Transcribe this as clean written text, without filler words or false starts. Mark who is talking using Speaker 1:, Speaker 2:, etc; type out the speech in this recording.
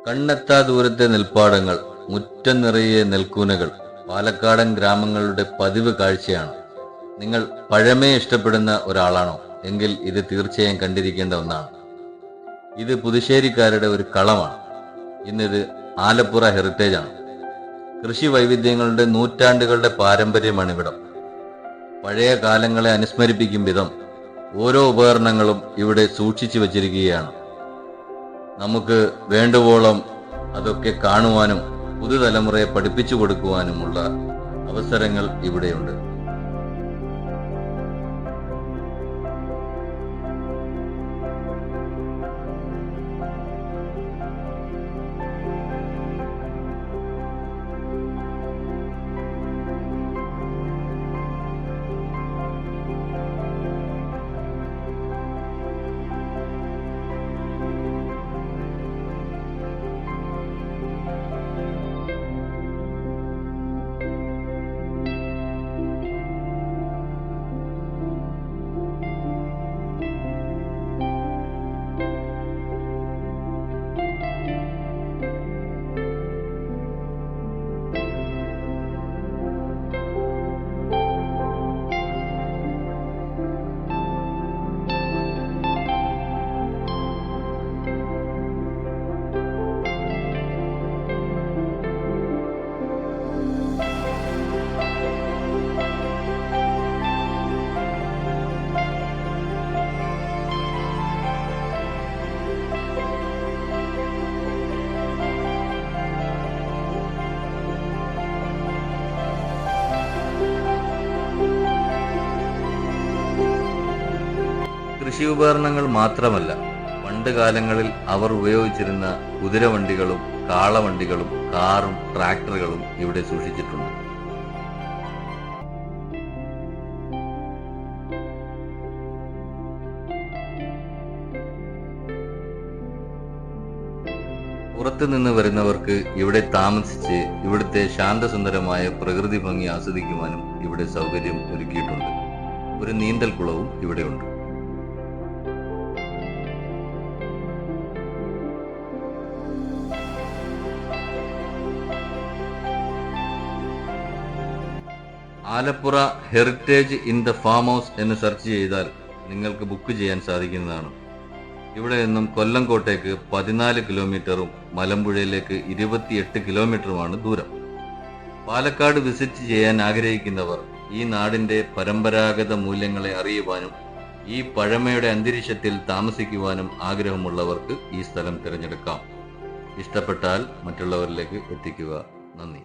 Speaker 1: കണ്ണെത്താ ദൂരത്തെ നെൽപ്പാടങ്ങൾ, മുറ്റം നിറയെ നെൽക്കൂനകൾ പാലക്കാടൻ ഗ്രാമങ്ങളുടെ പതിവ് കാഴ്ചയാണ്. നിങ്ങൾ പഴമയെ ഇഷ്ടപ്പെടുന്ന ഒരാളാണോ എങ്കിൽ ഇത് തീർച്ചയായും കണ്ടിരിക്കേണ്ട ഒന്നാണ്. ഇത് പുതുശ്ശേരിക്കാരുടെ ഒരു കളമാണ്. ഇന്നിത് ആലപ്പുഴ ഹെറിറ്റേജ് ആണ്. കൃഷി വൈവിധ്യങ്ങളുടെ നൂറ്റാണ്ടുകളുടെ പാരമ്പര്യമാണ് ഇവിടം. പഴയ കാലങ്ങളെ അനുസ്മരിപ്പിക്കും വിധം ഓരോ ഉപകരണങ്ങളും ഇവിടെ സൂക്ഷിച്ചു വച്ചിരിക്കുകയാണ്. നമുക്ക് വേണ്ടുവോളം അതൊക്കെ കാണുവാനും പുതുതലമുറയെ പഠിപ്പിച്ചു കൊടുക്കുവാനുമുള്ള അവസരങ്ങൾ ഇവിടെയുണ്ട്. കൃഷി ഉപകരണങ്ങൾ മാത്രമല്ല, പണ്ട് കാലങ്ങളിൽ അവർ ഉപയോഗിച്ചിരുന്ന കുതിരവണ്ടികളും കാളവണ്ടികളും കാറും ട്രാക്ടറുകളും ഇവിടെ സൂക്ഷിച്ചിട്ടുണ്ട്. പുറത്തുനിന്ന് വരുന്നവർക്ക് ഇവിടെ താമസിച്ച് ഇവിടുത്തെ ശാന്തസുന്ദരമായ പ്രകൃതി ഭംഗി ആസ്വദിക്കുവാനും ഇവിടെ സൗകര്യം ഒരുക്കിയിട്ടുണ്ട്. ഒരു നീന്തൽ കുളവും ഇവിടെയുണ്ട്. Alappuzha heritage in the farm house എന്ന് സെർച്ച് ചെയ്താൽ നിങ്ങൾക്ക് ബുക്ക് ചെയ്യാൻ സാധിക്കുന്നതാണ്. ഇവിടെ നിന്നും കൊല്ലംകോട്ടേക്ക് 14 കിലോമീറ്ററും മലമ്പുഴയിലേക്ക് 28 കിലോമീറ്ററുമാണ് ദൂരം. പാലക്കാട് വിസിറ്റ് ചെയ്യാൻ ആഗ്രഹിക്കുന്നവർ ഈ നാടിന്റെ പരമ്പരാഗത മൂല്യങ്ങളെ അറിയുവാനും ഈ പഴമയുടെ അന്തരീക്ഷത്തിൽ താമസിക്കുവാനും ആഗ്രഹമുള്ളവർക്ക് ഈ സ്ഥലം തിരഞ്ഞെടുക്കാം. ഇഷ്ടപ്പെട്ടാൽ മറ്റുള്ളവരിലേക്ക് എത്തിക്കുക. നന്ദി.